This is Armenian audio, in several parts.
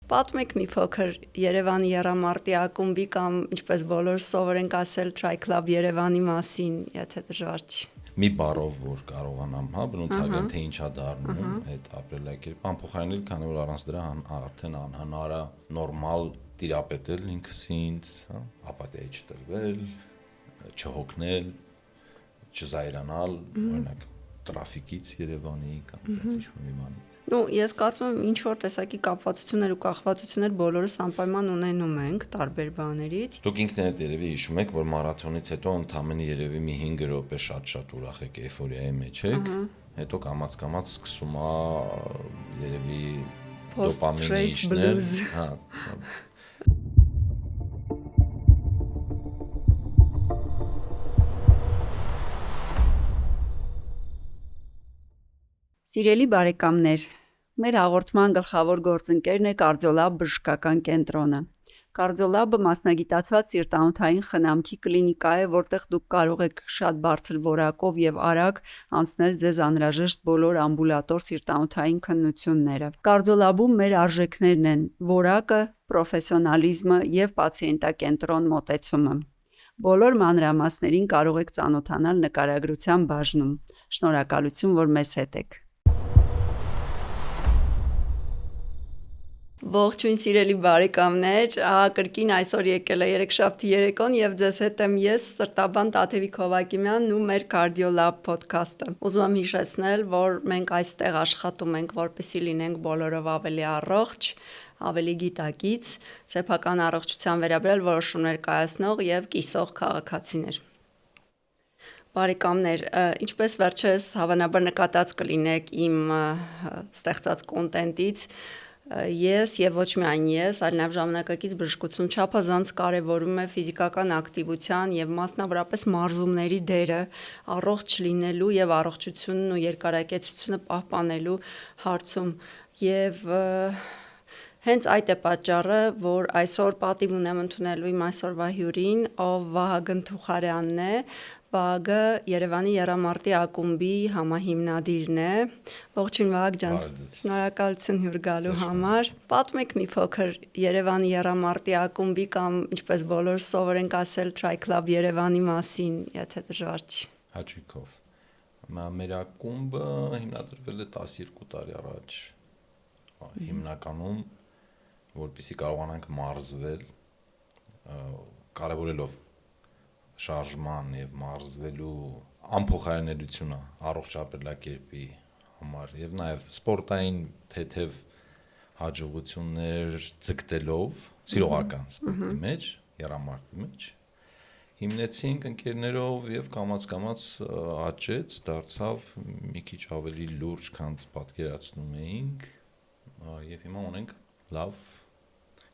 Պատմեք մի փոքր Երևանի եռամարտի ակումբի կամ ինչպես բոլորս սովոր ենք ասել Tri Club Երևանի մասին, եթե դժվար չի։ Մի բառով որ կարողանամ, բնութագրել թե ինչա դառնում այդ ապրելակերպ, անփոխարինելի, քանի որ առանց դրա արդեն անհնար է նորմալ տիրապետել ինքս ինձ, ապաթիայի չտրվել, չհոգնել, չզայրանալ, օրինակ տրաֆիկից Երևանի կամ այդպես ինչ-որ մի բանից։ Ես կարծում եմ ինչ որ տեսակի կապվածություններ ու կախվածություններ բոլորս անպայման ունենում ենք տարբեր բաներից։ Դուք ինքներդ երևի հիշում եք, որ մարաթոնից հետո ընդամենը երևի մի 5 րոպե շատ ուրախ եք, էյֆորիայի մեջ եք, հետո կամաց սկսում է երևի դոպամինի իջնել, Սիրելի բարեկամներ, մեր հաղորդման գլխավոր գործընկերն է Կարդիոլաբ բժշկական կենտրոնը։ Կարդիոլաբը մասնագիտացված սիրտանոթային խնամքի կլինիկա է, որտեղ դուք կարող եք շատ բարձր որակով եւ արագ անցնել ձեզ անհրաժեշտ բոլոր ամբուլատոր սիրտանոթային քննությունները։ Կարդիոլաբում մեր արժեքներն են որակը, պրոֆեսիոնալիզմը եւ պացիենտակենտրոն մոտեցումը։ Բոլոր մանրամասներին կարող եք ծանոթանալ նկարագրության բաժնում։ Շնորհակալություն, որ մեզ հետ եք։ Ողջույն սիրելի բարեկամներ, կրկին այսօր եկել է երեքշաբթի երեկոն եւ ձեզ հետ եմ ես Սրտաբան Տաթևիկ Հովակիմյանն ու մեր Cardiolab podcast-ը։ Ուզում եմ հիշեցնել, որ մենք այստեղ աշխատում ենք, որպեսզի լինենք բոլորով ավելի առողջ, ավելի գիտակից, սեփական առողջության վերաբերյալ որոշումներ կայացնող եւ կիսող քաղաքացիներ։ Բարեկամներ, ինչպես վերջերս հավանաբար նկատած կլինեք իմ ստեղծած կոնտենտից, ես եւ ոչ միայն ես, այլ նաեւ ժամանակակից բժշկություն չափազանց կարեւորում է ֆիզիկական ակտիվության եւ մասնավորապես մարզումների դերը առողջ լինելու եւ առողջությունն ու երկարակեցությունը պահպանելու հարցում եւ հենց այդ է պատճառը, որ այսօր պատիվ ունեմ ընդունելու իմ այսօրվա հյուրին, ով Վահագն Թուխարյանն է, Վահագը Երևանի եռամարտի ակումբի համահիմնադիրն է։ Ողջույն Վահագ ջան։ Շնորհակալություն հյուր գալու համար։ Պատմեք մի փոքր Երևանի եռամարտի ակումբի կամ ինչպես բոլորս սովոր ենք ասել Tri Club Երևանի մասին, եթե դժվար չի։ Հաճույքով։ Մեր ակումբը հիմնադրվել է 12 տարի առաջ։ Հիմնականում որպեսզի կարողանանք մարզվել, կարևորելով շարժման եւ մարզվելու անփոխարինելությունը առողջ ապրելակերպի համար եւ նաեւ սպորտային թեթև հաջողություններ ցկտելով սիրողական սպորտի մեջ, եռամարտի մեջ հիմնեցինք ընկերներով եւ կամաց աճեց, դարձավ մի քիչ ավելի լուրջ, քան պատկերացնում էինք եւ հիմա ունենք լավ,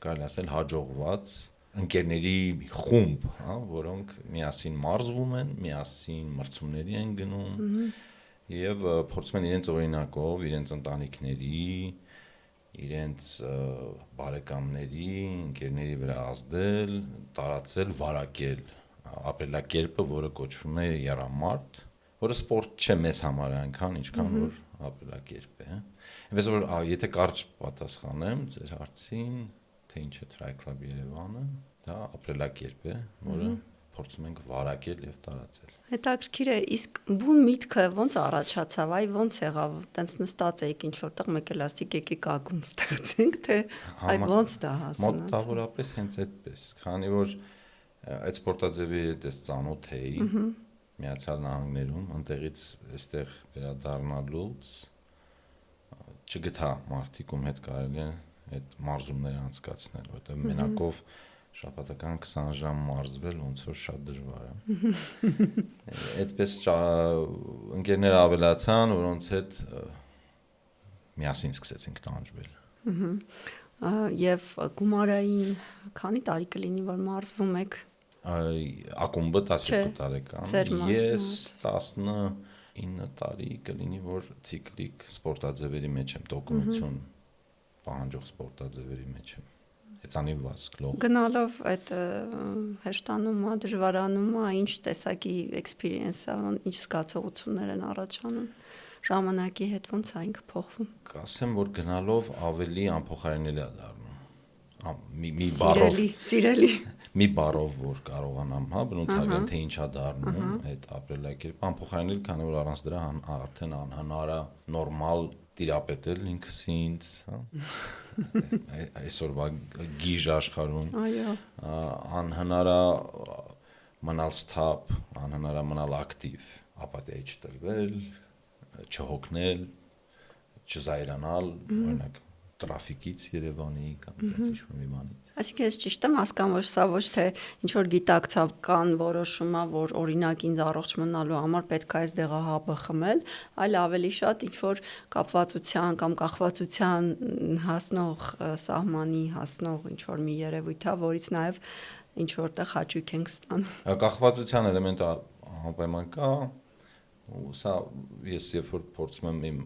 կարելի ասել հաջողված ընկերների խումբ, որոնք միասին մարզվում են, միասին մրցումների են գնում եւ փորձում են իրենց օրինակով, իրենց ընտանիքների, իրենց բարեկամների, ընկերների վրա ազդել, տարածել, վարակել ապրելակերպը, որը կոչվում է եռամարտ, որը սպորտ չէ մեզ համար այնքան, ինչքան որ ապրելակերպ է։ Այնպես որ եթե կարճ պատասխանեմ ձեր հարցին, թե ինչ է Tri Club Երևանը, դա ապրելակերպ է, որը փորձում ենք վարակել եւ տարածել։ Հետաքրքիր է, իսկ բուն միտքը ոնց առաջացավ, ոնց եղավ, տենց նստած էիք ինչ որտեղ մեկ էլ ասիկ եկեք ակումբ ստեղծենք, թե այ ոնց դա հասունացավ։ Մոտավորապես հենց այդպես, քանի որ այդ սպորտաձևի հետ ես ծանոթ էի Միացյալ Նահանգներում, այնտեղից այստեղ վերադառնալուց չգտա մարդիկ ում հետ կարելի է այդ մարզումները անցկացնել, որտեղ մենակով շաբաթական 20 ժամ մարզվել ոնց որ շատ դժվար է։ Այդպես ընկերներ ավելացան, որոնց հետ միասին սկսեցինք տանջվել։ Եվ գումարային քանի տարի կլինի, որ մարզվում եք։ Ակումբը 12 տարեկան, ես 19 տարի կլինի, որ ցիկլիկ սպորտաձևերի մեջ եմ, տոկունություն պահանջող սպորտաձևերի մեջ եմ։ Հեծանիվված գլող։ Գնալով այդ հեշտանումը, դժվարանումը, ինչ տեսակի էքսպիրիենսա, ինչ զգացողություններ են առաջանում։ Ժամանակի հետ ոնց է ինքը փոխվում։ Կասեմ, որ գնալով ավելի անփոխարինելի է դառնում։ մի բառով սիրելի մի բառով որ կարողանամ, հա, բնութագրեմ թե ինչա դառնում այդ ապրելակերպը, անփոխարինելի, քանի որ առանց դրա արդեն անհնար է նորմալ տիրապետել ինքս ինձ, հա։ Այսօրվա գիժ աշխարհում անհնար է մնալ սթափ, անհնար է մնալ ակտիվ, ապաթիայի չտրվել, չհոգնել, չզայրանալ, օրինակ տրաֆիկից Երևանի կամ այդպես ինչ-որ մի բանից։ Այսինքն ես ճիշտ եմ հասկանում, որ սա ոչ թե ինչ որ գիտակցական որոշում է, որ օրինակ ինձ առողջ մնալու համար պետք է այս դեղահաբը խմել, այլ ավելի շատ ինչ որ կապվածության կամ կախվածության հասնող սահմանի հասնող ինչ որ մի երևույթ է, որից նաև ինչ որտեղ հաճույք ենք ստանում։ Կախվածության էլեմենտը անպայման կա, ու սա ես երբ որ փորձում եմ իմ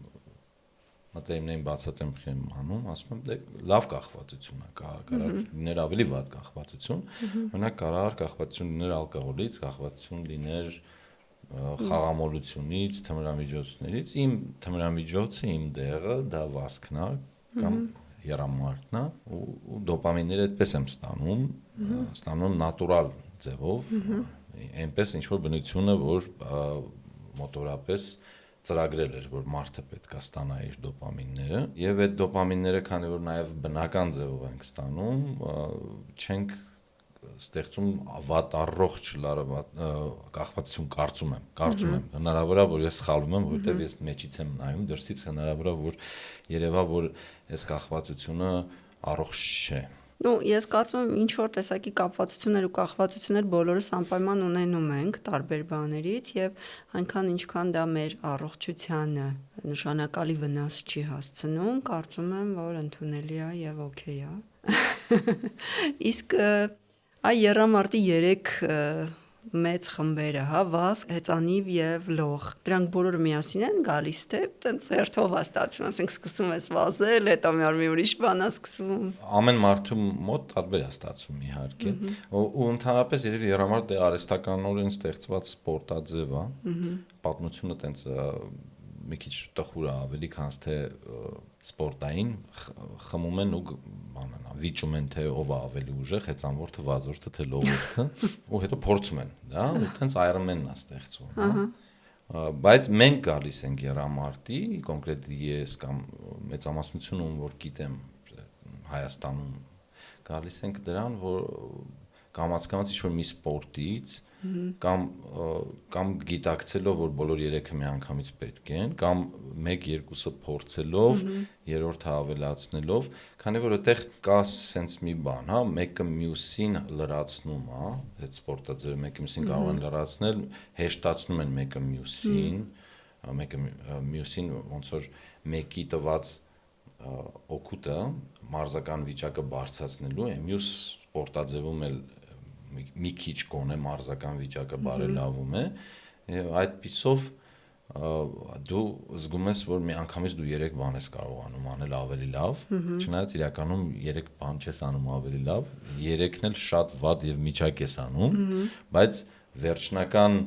մտերիմներին բացատրեմ խեմ անում, ասում եմ դե լավ կախվածություն է, կարող լիներ ավելի վատ կախվածություն, օրինակ կարող կախվածություն լիներ ալկոհոլից, կախվածություն լիներ խաղամոլությունից, թմրամիջոցներից, իմ թմրամիջոցը, իմ դեղը դա վազքն է կամ եռամարտն է ու դոպամինները այդպես եմ ստանում նատուրալ ձևով, այնպես ինչ որ բնությունը, որ մոտորապես ծրագրել էր, որ մարդը պետք է ստանա իր դոպամինները, եւ այդ դոպամինները, քանի որ նաեւ բնական ձևով ենք ստանում, չենք ստեղծում վատ առողջ կախվածություն կարծում եմ, հնարավոր է, որ ես սխալվում եմ, որովհետեւ ես մեջից եմ նայում, դրսից հնարավոր է, որ երևա, որ այս կախվածությունը առողջ չէ։ Ну, ես կարծում եմ ինչ որ տեսակի կապվածություններ ու կախվածություններ բոլորս անպայման ունենում ենք տարբեր բաներից եւ այնքան ինչքան դա մեր առողջությանը նշանակալի վնաս չի հասցնում, կարծում եմ, որ ընդունելի է եւ օքեյ է։ Իսկ այ եռամարտի 3 մեծ խմբերը, հա, վազք, հեծանիվ եւ լող։ Դրանք բոլորը միասին են գալիս, թե տենց հերթով է ստացվում, ասենք սկսում ես վազել, հետո մի ուրիշ բան է սկսվում։ Ամեն մարդու մոտ տարբեր է ստացվում իհարկե։ Ու ընդհանրապես երևի եռամարտը արհեստականորեն ստեղծված սպորտաձև է։ Պատմությունը տենց մի քիչ տխուր է ավելի, քան թե սպորտային խմում են ու վիճում են թե ով է ավելի ուժեղ, հեծանվորդը, վազորդը, թե լողորդը, ու հետո փորձում են, դա, ու տենց Ironman-ն է ստեղծվում, հա։ Բայց մենք գալիս ենք եռամարտի, կոնկրետ ես կամ մեծամասնությունը, ում որ գիտեմ Հայաստանում, գալիս ենք դրան, որ կամաց-կամաց ինչ-որ մի սպորտից կամ գիտակցելով, որ բոլոր 3-ը միանգամից պետք են, կամ 1-2-ը փորձելով, երրորդը ավելացնելով, քանի որ այդտեղ կա սենց մի բան, հա, մեկը մյուսին լրացնում է, այդ սպորտաձևը մեկը մյուսին կարող են լրացնել, հեշտացնում են մեկը մյուսին ոնց որ մեկի տված օգուտը մարզական վիճակը բարձրացնելու է, մյուս սպորտաձևում էլ մի քիչ կոնե մարզական վիճակը բարելավում է, եւ այդպիսով դու զգում ես, որ մի անգամից դու 3 բան ես կարողանում անել ավելի լավ, չնայած իրականում 3 բան չես անում ավելի լավ, 3-ն էլ շատ վատ եւ միջակ ես անում, բայց վերջնական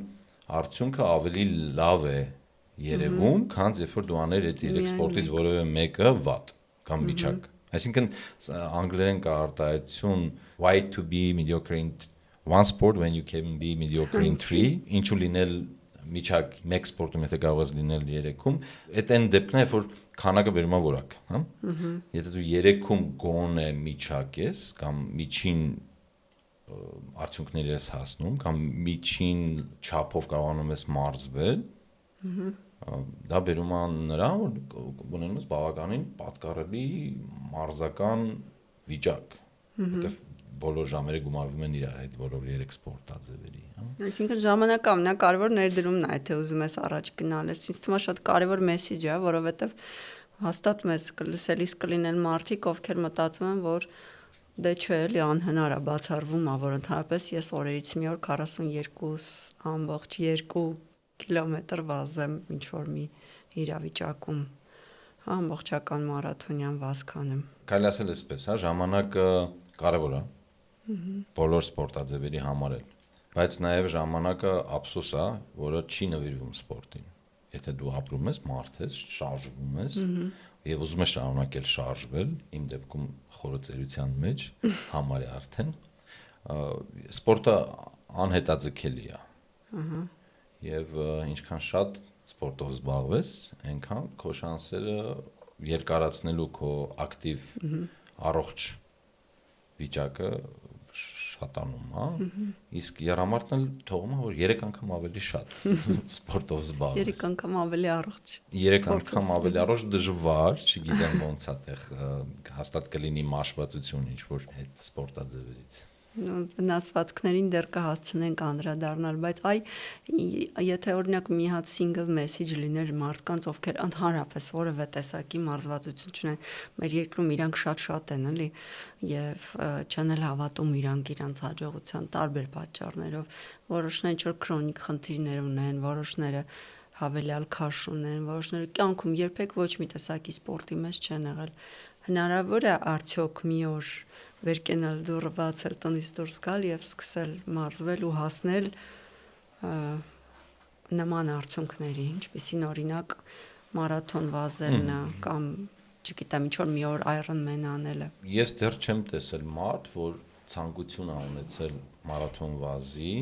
արդյունքը ավելի լավ է երևում, քան երբ որ դու աներ այդ 3 սպորտից որևէ մեկը վատ կամ միջակ։ Այսինքն անգլերեն կա արտահայտություն why to be mediocre in one sport when you can be mediocre in 3, ինչու լինել միջակ մեկ սպորտում, եթե կարող ես լինել 3-ում, այդ այն դեպքն է, որ քանակը բերում է որակ, հա։ Եթե դու 3-ում գոնե միջակ ես կամ միջին արդյունքների ես հասնում կամ միջին չափով կարողանում ես մարզվել, դա բերում է նրան, որ ունենում ես բավականին պատկառելի մարզական վիճակ, որտեղ բոլոր ժամերը գումարվում են իրար այդ բոլոր 3 սպորտաձևերի, հա։ Այսինքն ժամանակը ամենակարևոր ներդրումն է, թե ուզում ես առաջ գնալ, ինձ թվում է շատ կարևոր մեսեջ է, որովհետև հաստատ մեզ լսելիս կլինեն մարդիկ, ովքեր մտածում են, որ դե չէ, էլի անհնար է, բացառվում է, որ ընդհանրապես ես օրերից մի օր 42.2 կիլոմետր վազեմ ինչ որ մի իրավիճակում, ամբողջական մարաթոնյան վազք անեմ։ Կարելի ասել էսպես, հա, ժամանակը կարևոր է բոլոր սպորտաձևերի համար էլ, բայց նաև ժամանակը ափսոս է, որը չի նվիրվում սպորտին։ Եթե դու ապրում ես, մարդ ես, շարժվում ես, եւ ուզում է շարունակել շարժվել, իմ դեպքում խորոծերության մեջ համարյա արդեն սպորտը անհետաձգելի է։ Եվ ինչքան շատ սպորտով զբաղվես, այնքան քո շանսերը երկարացնելու քո ակտիվ առողջ վիճակը շատանում է, իսկ երամարտն էլ թողում է, որ 3 անգամ ավելի շատ սպորտով զբաղվես։ 3 անգամ ավելի առողջ։ 3 անգամ ավելի առողջ դժվար, չգիտեմ ոնց է տեղ հաստատ կլինի մաշվածություն ինչ-որ այդ սպորտաձևերից։ Վնասվածքներին դեռ կհասցնենք անդրադառնալ, բայց եթե օրինակ մի հատ single message լիներ մարդկանց, ովքեր ընդհանրապես որևէ տեսակի մարզվածություն չունեն, մեր երկրում իրանք շատ են, էլի, եւ չեն էլ հավատում իրանք հաջողության տարբեր պատճառներով, որոշները ինչ-որ քրոնիկ խնդիրներ ունեն, որոշները հավելյալ քաշ ունեն, որոշները կյանքում երբեք ոչ մի տեսակի սպորտի մեջ չեն եղել։ Հնարավոր է արդյոք մի օր վերկենալ դուռը բացել, տնից դուրս գալ եւ սկսել մարզվել ու հասնել նման արդյունքների, ինչպեսին օրինակ մարաթոն վազելն կամ չգիտեմ ինչ-որ մի օր Ironman անելը։ Ես դեռ չեմ տեսել մարդ, որ ցանկություն ա ունեցել մարաթոն վազի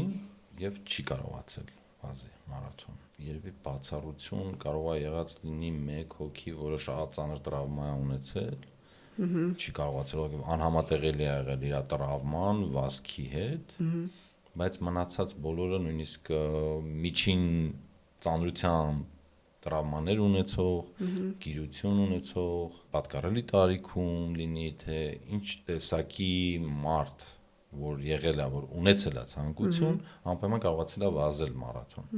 եւ չի կարողացել վազի մարաթոն։ Երևի բացառություն կարող է եղած լինի մեկ հոգի, որը շատ ծանր տրավմա է ունեցել, չի կարողացել, անհամատեղելի է եղել իր տրավման վազքի հետ, բայց մնացած բոլորը նույնիսկ միջին ծանրության տրավմաներ ունեցող, գիրություն ունեցող, պատկառելի տարիքում լինի, թե ինչ տեսակի մարդ, որ եղել է, որ ունեցել է ցանկություն, անպայման կարողացել է վազել մարաթոն։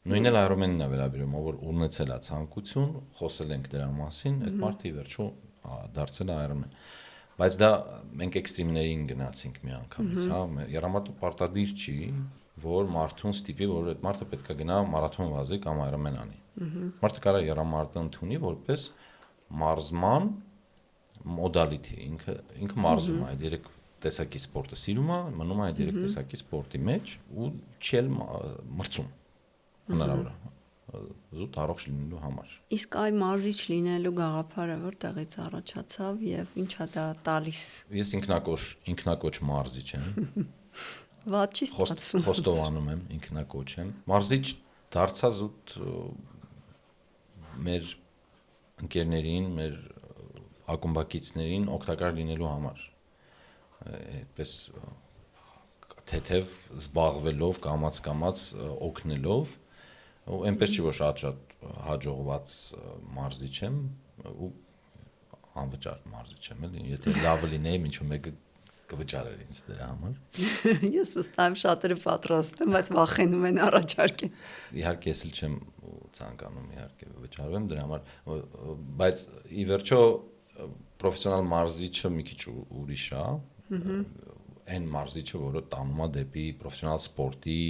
Նույնն էլ Ironman-ն է վերաբերում, որ ունեցել է ցանկություն, խոսել ենք դրա մասին, այդ մարդը ի վերջո դարձել է Ironman։ Բայց դա մենք էքստրիմներին գնացինք մի անգամից, հա, երամարտը պարտադիր չի, որ մարդուն ստիպի, որ այդ մարդը պետք է գնա մարաթոն վազի կամ Ironman անի։ Մարդը կարող է երամարտը ընդունի որպես մարզման modality, ինքը մարզում է այդ 3 տեսակի սպորտը սիրում է, մնում է այդ 3 տեսակի սպորտի մեջ ու չել մրցում։ Հնարավոր է զուտ առողջ լինելու համար։ Իսկ այ մարզիչ լինելու գաղափարը որտեղից առաջացավ եւ ինչա դա տալիս։ Ես ինքնակոչ մարզիչ եմ։ Վատ չի ստացվում։ Խոստովանում եմ, ինքնակոչ եմ։ Մարզիչ դարձա զուտ մեր ընկերներին, մեր ակումբակիցներին օգտակար լինելու համար։ Այդպես թեթև զբաղվելով, կամաց օգնելով, ու այնպես չի որ շատ հաջողված մարզիչ եմ ու անվճար մարզիչ եմ, էլի, եթե լավը լինեի, ինչ-որ մեկը կվճարեր ինձ դրա համար։ Ես վստահ եմ շատերը պատրաստ են, բայց վախենում են առաջարկել։ Իհարկե ես էլ չեմ ցանկանում իհարկե վճարվեմ դրա համար, բայց ի վերջո պրոֆեսիոնալ մարզիչը մի քիչ ուրիշ է, այն մարզիչը, որը տանում է դեպի պրոֆեսիոնալ սպորտի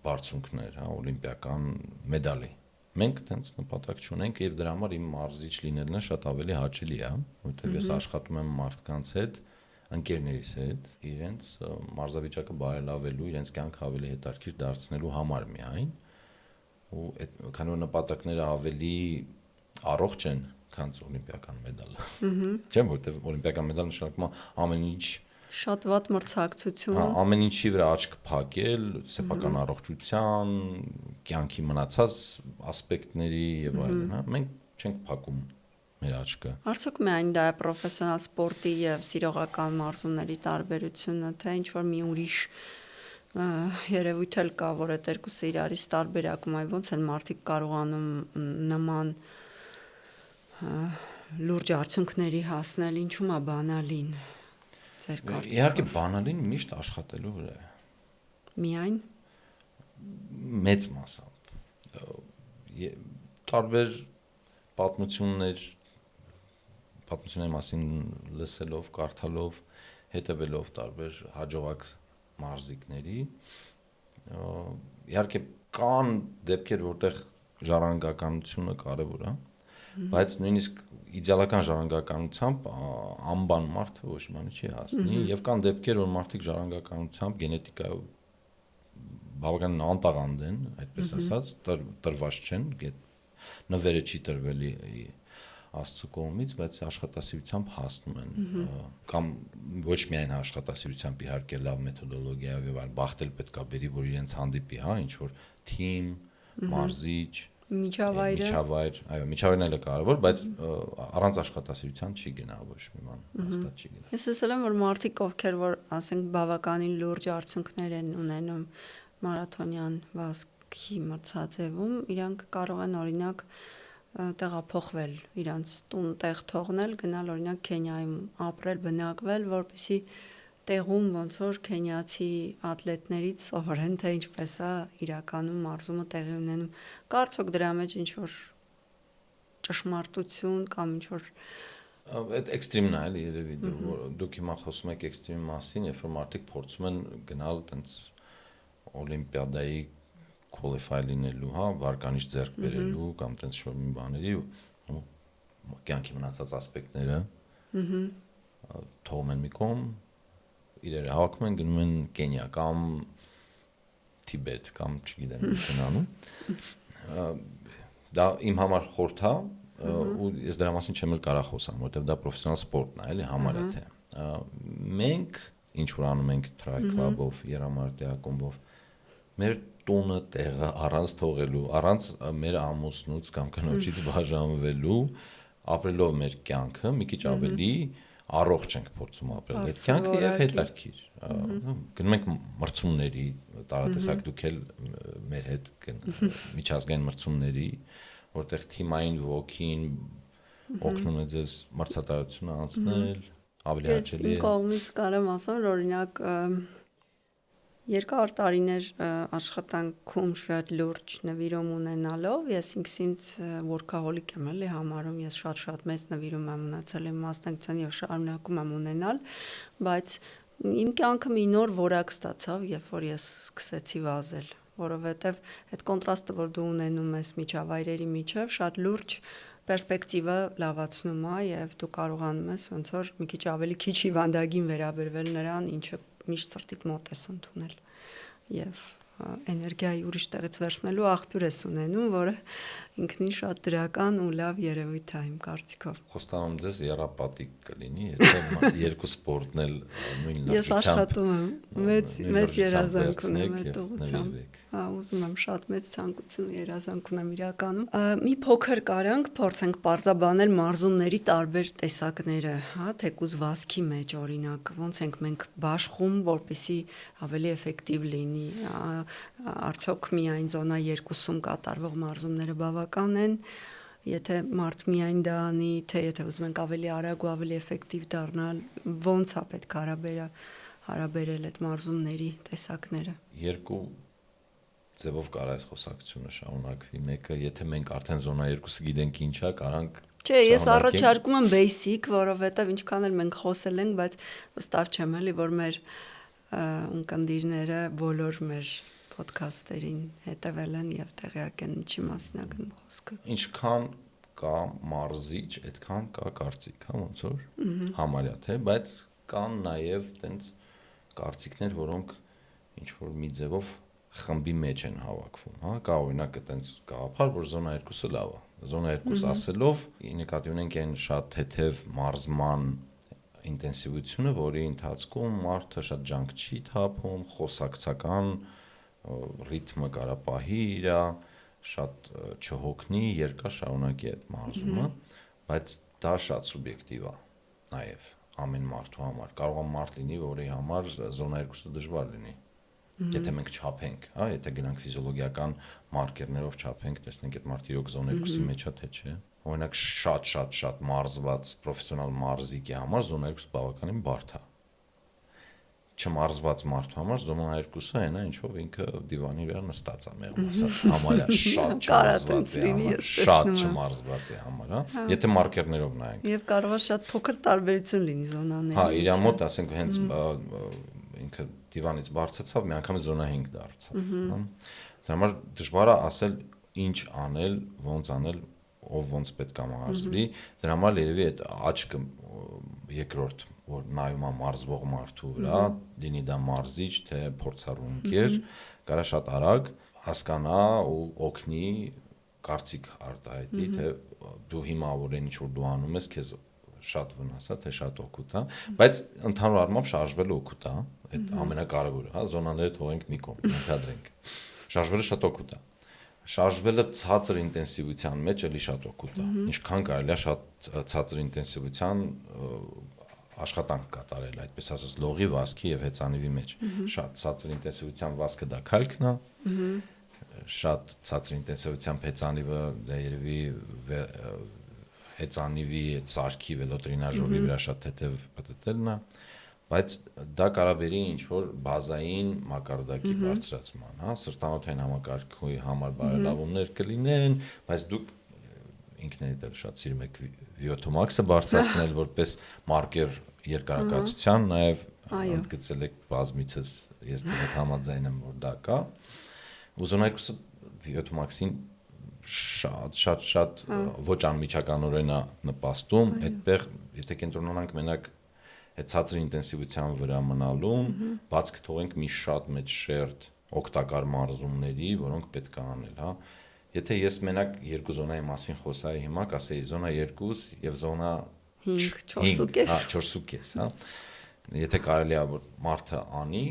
բարձունքներ, հա, օլիմպիական մեդալի։ Մենք տենց նպատակ չունենք եւ դրա համար իմ մարզիչ լինելն շատ ավելի հաճելի է, որովհետեւ ես աշխատում եմ մարդկանց հետ, ընկերներիս հետ, իրենց մարզավիճակը բարելավելու, իրենց կյանքը ավելի հետաքրքիր դարձնելու համար միայն, ու այդ քանի որ նպատակները ավելի առողջ են, քան օլիմպիական մեդալը։ Չէ՞, որովհետեւ օլիմպիական մեդալը նշանակում է ամեն ինչ շատ վատ մրցակցություն։ Հա, ամեն ինչի վրա աչք փակել, սեփական առողջության, կյանքի մնացած ասպեկտների եւ այլն, հա, մենք չենք փակում մեր աչքը։ Արդյոք միայն դա է պրոֆեսիոնալ սպորտի եւ սիրողական մարզումների տարբերությունը, թե ինչ որ մի ուրիշ երևույթ էլ կա, որ այդ երկուսը իրարից տարբերակում է, ոնց են մարդիկ կարողանում նման լուրջ արդյունքների հասնել, ինչու՞ է բանալին։ Իհարկե բանալին միշտ աշխատելու վրա է։ Միայն մեծ մասամբ տարբեր պատմությունների մասին լսելով, կարդալով, հետևելով տարբեր հաջողակ մարզիկների, իհարկե կան դեպքեր, որտեղ ժառանգականությունը կարևոր է, բայց նույնիսկ իդեալական ժառանգականությամբ անբան մարդը ոչ մի բանի չի հասնի եւ կան դեպքեր, որ մարդիկ ժառանգականությամբ գենետիկայով բավականին անտաղանդ են, այդպես ասած, տրված չեն, նվերը չի տրվել Աստծո կողմից, բայց աշխատասիրությամբ հասնում են կամ ոչ միայն աշխատասիրությամբ իհարկե լավ մեթոդոլոգիայով եւ այլ բախտել պետքա բերի, որ իրենց հանդիպի, հա, ինչ որ թիմ, մարզիչ, միջավայր, այո, միջավայրն էլ է կարևոր, բայց առանց աշխատասիրության չի գնա ոչ մի բան, հաստատ չի գնա։ Ես ասել եմ, որ մարդիկ, ովքեր որ ասենք բավականին լուրջ արդյունքներ են ունենում մարաթոնյան վազքի մրցաձևում, իրանք կարող են օրինակ տեղափոխվել, իրանց տուն տեղ թողնել, գնալ օրինակ Քենիայում ապրել, բնակվել, որպեսզի տեղում ոնց որ քենիացի ատլետներից սովորեն, թե ինչպես է իրականում մարզումը տեղի ունենում։ Կարծոք դրա մեջ ինչ որ ճշմարտություն կամ ինչ որ այդ էքստրեմն է, էլի երևի դուք հիմա խոսում եք էքստրեմի մասին, երբ որ մարդիկ փորձում են գնալ այտենց օլիմպիադայի qualify լինելու, հա, վարկանիշ ձեռք բերելու կամ այտենց շոու մի բաների ու կյանքի մնացած ասպեկտները թողում են մի կողմ, իրերը հավաքում են, գնում են Կենիա կամ Թիբետ կամ չգիտեմ ինչ են անում։ Դա իմ համար խորհուրդ է ու ես դրա մասին չեմ էլ կարող խոսամ, որովհետև դա պրոֆեսիոնալ սպորտն է, էլի համարյա թե։ Մենք ինչ որ անում ենք try club-ով, երամարտի ակումբով, մեր տունը տեղը առանց թողելու, առանց մեր ամուսնուց կամ կնոջից բաժանվելու, ապրելով մեր կյանքը մի քիչ ավելի առողջ ենք փորձում ապրել այդ կյանքը եւ հետաքրքիր։ Գնում ենք մրցումների, տարատեսակ դուք էլ մեր հետ միջազգային մրցումների, որտեղ թիմային ոգին օգնում է ձեզ մրցատարությունը անցնել, ավելի հաճելի է։ Ես կողմից կարեմ ասեմ, որ օրինակ երկար տարիներ աշխատանքում շատ լուրջ նվիրում ունենալով, ես ինքսինց workaholic եմ էլի համարում, ես շատ մեծ նվիրում եմ ունեցել իմ մասնակցության եւ շարունակում եմ ունենալ, բայց իմ կյանքը մի նոր որակ ստացավ, երբ որ ես սկսեցի վազել, որովհետեւ այդ կոնտրաստը, որ դու ունենում ես միջավայրերի միջև, շատ լուրջ պերսպեկտիվը լավացնում է եւ դու կարողանում ես ոնց որ մի քիչ ավելի քիչ հիվանդագին վերաբերվել նրան, ինչը միշտ սրտիդ մոտ ես ընդունել եւ էներգիայի ուրիշ տեղից վերցնելու աղբյուր ես ունենում, որը ինքնին շատ դրական ու լավ երևույթ է իմ կարծիքով։ Խոստանում ձեզ երապատիկ կլինի, եթե երկու սպորտն էլ նույն լրջությամբ։ Ես աշխատում եմ, մեծ երազանք ունեմ այդ ուղղությամբ։ Ուզում եմ շատ մեծ ցանկություն ու երազանք ունեմ իրականում։ Մի փոքր կարանք փորձենք պարզաբանել մարզումների տարբեր տեսակները, հա, թեկուզ վազքի մեջ օրինակ, ոնց ենք մենք բաշխում, որպեսզի ավելի էֆեկտիվ լինի, արդյոք միայն զոնա 2-ում կատարվող մարզումները բավական են, եթե մարդ միայն դա անի, թե եթե ուզում ենք ավելի արագ ու ավելի էֆեկտիվ դառնալ, ոնց է պետք հարաբերել այդ մարզումների տեսակները։ Երկու ձևով կարող է խոսակցությունը շարունակվի, մեկը եթե մենք արդեն զոնա 2-ը գիտենք ինչ է, կարանք Չէ, ես առաջարկում եմ basic, որովհետև ինչքան էլ մենք խոսել ենք, բայց վստահ չեմ էլի, որ մեր ունկնդիրները բոլոր մեր ոդքասթերին հետևել են եւ տեղյակ են ինչի մասին է գնում խոսքը։ Ինչքան կա մարզիչ, այդքան կա կարծիք, հա, ոնց որ համարյա թե, բայց կան նաեւ տենց կարծիքներ, որոնք ինչ որ մի ձևով խմբի մեջ են հավաքվում, հա, կա օրինակ այտենց գաղափար, որ զոնա 2-ը լավ է։ Զոնա 2 ասելով նկատի ունենք այն շատ թեթև մարզման ինտենսիվությունը, որի ընթացքում մարդը շատ ջանք չի թափում, խոսակցական ռիթմը կարա պահի իր, շատ չհոգնի, երկար շարունակի այդ մարզումը, բայց դա շատ սուբյեկտիվ է նաև ամեն մարդու համար։ Կարող է մարդ լինի, որի համար զոնա 2-ը դժվար լինի։ Եթե մենք չափենք, հա, եթե գնանք ֆիզիոլոգիական մարկերներով չափենք, տեսնենք այդ մարդը իրոք զոնա 2-ի մեջ է, թե չէ։ Օրինակ շատ մարզված պրոֆեսիոնալ մարզիկի համար զոնա 2-ը բավականին բարդ է։ Չմարզված մարդու համար զոնա 2-ը այն է, ինչով ինքը դիվանի վրա նստած է, մեղմ ասած, համարյա շատ չմարզված է համար, շատ չմարզված է համար, հա։ Եթե մարկերներով նայենք։ Եվ կարող է շատ փոքր տարբերություն լինի զոնաների։ Հա, իր մոտ ասենք հենց ինքը դիվանից բարձրացավ, մի անգամ զոնա 5 դարձավ, հա։ Դրա համար դժվար է ասել ինչ անել, ոնց անել, ով ոնց պետք է մարզվի։ Դրա համար երևի այդ աչքը երկրորդ, որ նայում է մարզվող մարդու վրա, լինի դա մարզիչ, թե փորձառու ընկեր, կարա շատ արագ հասկանա ու օգնի կարծիք արտահայտի, թե դու հիմա որ ինչ որ դու անում ես, քեզ շատ վնաս է, թե շատ օգուտ է, բայց ընդհանուր առմամբ շարժվելը օգուտ է, այդ ամենակարևորը, հա, զոնաները թողենք մի կողմ, ընդհանրենք։ Շարժվելը շատ օգուտ է։ Շարժվելը ցածր ինտենսիվության մեջ էլի շատ օգուտ է։ Ինչքան կարելի է շատ ցածր ինտենսիվության աշխատանք կատարել, այդպես ասած, լողի, վազքի եւ հեծանիվի մեջ։ Շատ ցածր ինտենսիվության վազքը դա քայլքն է, շատ ցածր ինտենսիվության հեծանիվը դա երևի հեծանիվի այդ սարքի վելոտրինաժորի վրա շատ թեթև պատտելն է, բայց դա կարաբերի ինչ որ բազային մակարդակի բարձրացման, հա, սրտանոթային համակարգի համար բարելավումներ կլինեն, բայց դուք ինքներիդ էլ շատ սիրում եք VO2 max-ը բարձրացնել որպես մարկեր երկարակացության, նաև ընդգծել եք բազմիցս, ես դեռ համաձայն եմ, որ դա կա։ Ուզոն 2-ը VO2 max-ին շատ ոչ անմիջականորեն է նպաստում, այդտեղ եթե կենտրոնանանք մենակ այդ ցածր ինտենսիվության վրա մնալուն, բաց կթողենք մի շատ մեծ շերտ օգտակար մարզումների, որոնք պետք է անել, հա։ Եթե ես մենակ երկու զոնայի մասին խոսայի հիմա, կասեի զոնա 2 եւ զոնա 5, 4.5, հա, 4.5, հա։ Եթե կարելի է որ մարդը անի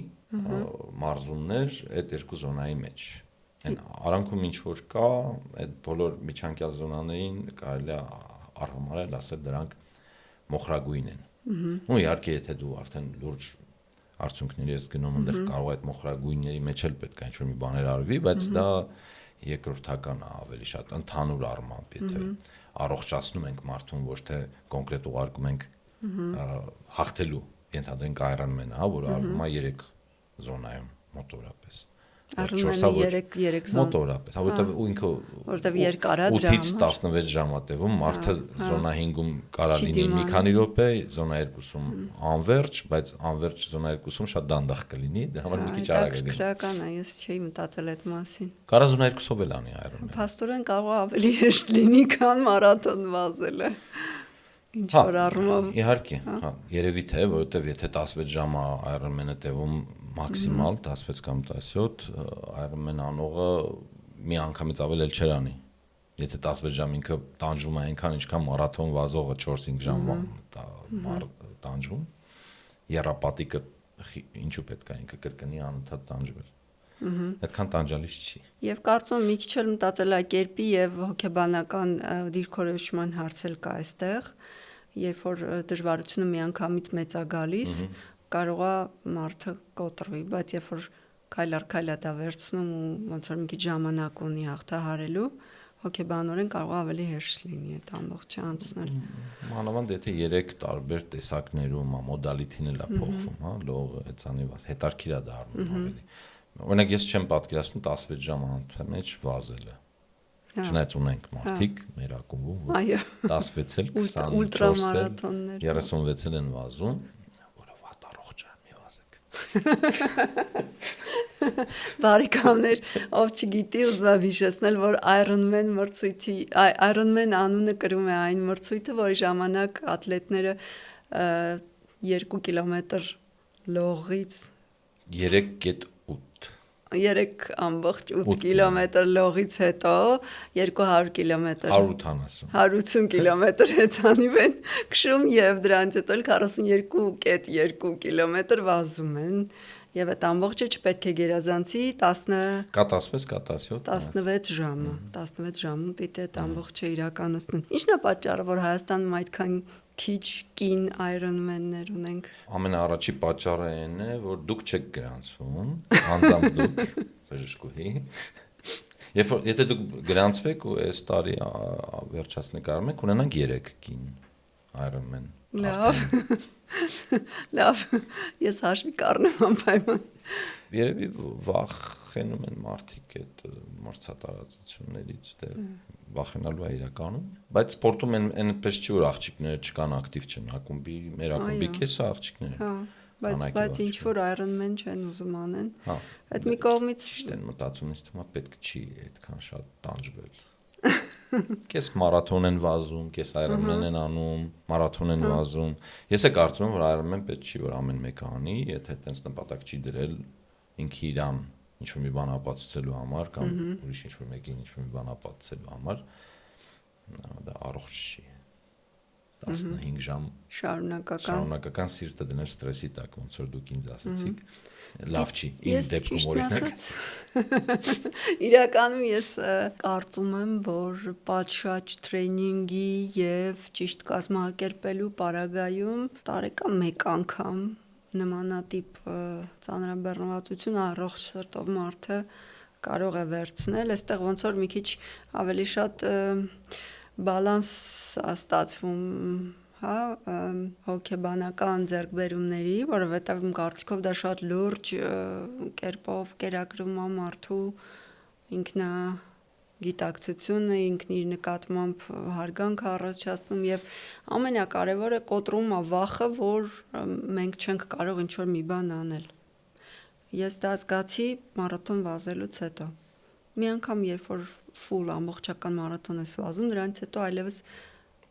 մարզումներ այդ երկու զոնայի մեջ Այն արանքում ինչ որ կա, այդ բոլոր միջանկյալ զոնաներին կարելի է արհամարել ասել դրանք մոխրագույն են։ Ու իհարկե եթե դու արդեն լուրջ արդյունքների ես գնում այնտեղ կարող է այդ մոխրագույնների մեջ էլ պետք է ինչ-որ մի բաներ արվի, բայց դա երկրորդական է ավելի շատ ընդհանուր առմամբ, եթե առողջացնում ենք մարդուն, ոչ թե կոնկրետ ուղարկում ենք հաղթելու, ենթադրենք Ironman-ը, հա, որը արվում է 3 զոնայում մոտորապես։ Ironman-ը 3 զոն մոտորապես, հա, որտեվ երկար է դրա 8-ից 16 ժամ է տևում, մարդը զոնա 5-ում կարա լինի մի քանի րոպե, զոնա 2-ում անverջ, բայց անverջ զոնա 2-ում շատ դանդաղ կլինի, դրա համար մի քիչ արագ է լինի։ Քրական է, ես չէի մտածել այդ մասին։ Կարա զոնա 2-ով էլ անի Ironman։ Փաստորեն կարող է ավելի հեշտ լինի, քան մարաթոն վազելը։ Ինչ որ առումով։ Իհարկե, հա, երևի թե, որովհետև եթե 16 ժամ է Ironman-ը տևում մաքսիմալ 16 կամ 17 Ironman անողը մի անգամից ավել էլ չեր անի։ Եթե 16 ժամ ինքը տանջում է այնքան ինչքան մարաթոն վազողը 4-5 ժամ տանջում, եռապատիկը ինչու պետք է ինքը կրկնի անընդհատ տանջվել։ Այդքան տանջալից չի։ Եվ կարծում մի քիչ էլ մտածելակերպի եւ հոգեբանական դիրքորոշման հարց էլ կա այստեղ, երբ որ դժվարությունը միանգամից մեծ է գալիս, կարող է մարդը կոտրվի, բայց երբ որ քայլ առ քայլ է դա վերցնում ու ոնց որ մի քիչ ժամանակ ունի հաղթահարելու, հոգեբանորեն կարող է ավելի հեշտ լինի այդ ամբողջը անցնել։ Մանավանդ եթե 3 տարբեր տեսակներում մոդալիթին էլ է փոխվում, հա, լողը, հեծանիվը, հետարքիր է դառնում ավելի։ Օրինակ ես չեմ պատկերացնում 16 ժամ անընդհատ մեջ վազելը։ Չնայած ունենք մարդիկ մեր ակումբում, որ 16 էլ 24 էլ 36 էլ են վազում, որը վատ առողջ է, մի վազեք։ Բարեկամներ, ով չգիտի, ուզում եմ հիշեցնել, որ Ironman մրցույթի Ironman անունը կրում է այն մրցույթը, որի ժամանակ ատլետները 2 կիլոմետր լողից 3.8 կիլոմետր լողից հետո 200 կիլոմետր 180 կիլոմետր հեծանիվ են քշում եւ դրանից հետո 42.2 կիլոմետր վազում են եւ այդ ամբողջը չպետք է գերազանցի 16 ժամը պիտի այդ ամբողջը իրականացնեն։ Ինչն է պատճառը, որ Հայաստանում այդքան քիչ կին Ironman-ներ ունենք։ Ամենաառաջի պատճառը այն է, որ դուք չեք գրանցվում, անձամբ դուք բժշկուհի։ Եթե դուք գրանցվեք ու այս տարի վերջացնեք Ironman, կունենանք 3 կին Ironman։ Լավ, ես հաշվի կառնեմ անպայման։ Երևի վախենում են մարդիկ այդ մրցատարածություններից, դե վախենալու է իրականում, բայց սպորտում այնպես չի որ աղջիկները չկան ակտիվ չեն, ակումբի մեր ակումբի կեսը աղջիկներ են։ Բայց ինչ որ Ironman չեն ուզում անեն։ Այդ մի կողմից ճիշտ են մտածում, ինձ թվում է պետք չի այդքան շատ տանջվել։ Կես մարաթոն են վազում, կես Ironman են անում, մարաթոն են վազում։ Ես կարծում եմ, որ Ironman պետք չի որ ամեն մեկը անի, եթե այդպես նպատակ չի դրել ինքը իրան ինչ-որ մի բան ապացուցելու համար կամ ուրիշ ինչ-որ մեկին ինչ-որ մի բան ապացուցելու համար դա առողջ չի 15 ժամ շարունակական սիրտը դնել ստրեսի տակ ոնց որ դուք ինձ ասացիք լավ չի իմ դեպքում օրինակ իրականում ես կարծում եմ որ պատշաճ տրեյնինգի եւ ճիշտ կազմակերպելու պարագայում տարեկան մեկ անգամ նմանատիպ ծանրաբեռնվածություն առողջ սրտով մարդը կարող է վերցնել այստեղ ոնց որ մի քիչ ավելի շատ բալանս ստացվում հա հոգեբանական ձեռքբերումների, որովհետև իմ կարծիքով դա շատ լուրջ կերպով կերակրում է մարդու ինքնագիտակցությունը, ինքնիր նկատմամբ հարգանք առաջացնում եւ ամենակարևորը կոտրում է վախը, որ մենք չենք կարող ինչ-որ մի բան անել։ Ես դա զգացի մարաթոն վազելուց հետո։ Մի անգամ երբ որ ֆուլ ամբողջական մարաթոն ես վազում, դրանից հետո այլևս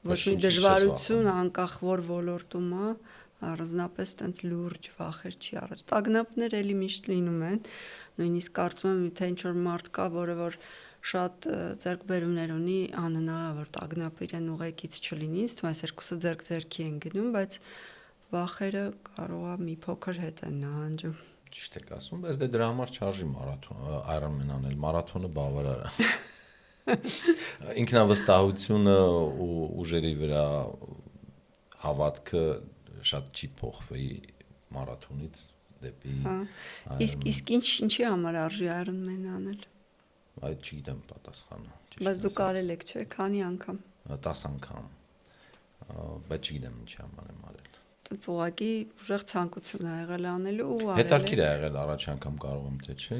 ոչ մի դժվարություն անկախ որ ոլորտում է, առանձնապես տենց լուրջ վախեր չի առաջ։ Տագնապներ էլի միշտ լինում են, նույնիսկ կարծում եմ թե ինչ-որ մարդ կա, որը որ շատ ձեռքբերումներ ունի, անհնար որ տագնապը իրեն ուղեկից չլինի, ինձ թվում է երկուսը ձեռք-ձեռքի են գնում, բայց վախերը կարող է մի փոքր հետ են նահանջում։ Ճիշտ եք ասում, բայց դրա համար չարժի մարաթոն, Ironman անել, մարաթոնը բավարար է։ Ինքնավստահությունը ու ուժերի վրա հավատքը շատ չի փոխվի մարաթոնից դեպի Իսկ ինչի համար արժի Ironman անել։ Այդ չգիտեմ պատասխանը։ Բայց դուք արել եք, չէ՞, քանի անգամ։ 10 անգամ։ Բայց չգիտեմ ինչի համար եմ արել։ Դից ուղղակի ուժեղ ցանկություն ա եղել անելու ու արել։ Հետաքրքիր է եղել առաջ անգամ կարող եմ թե չէ,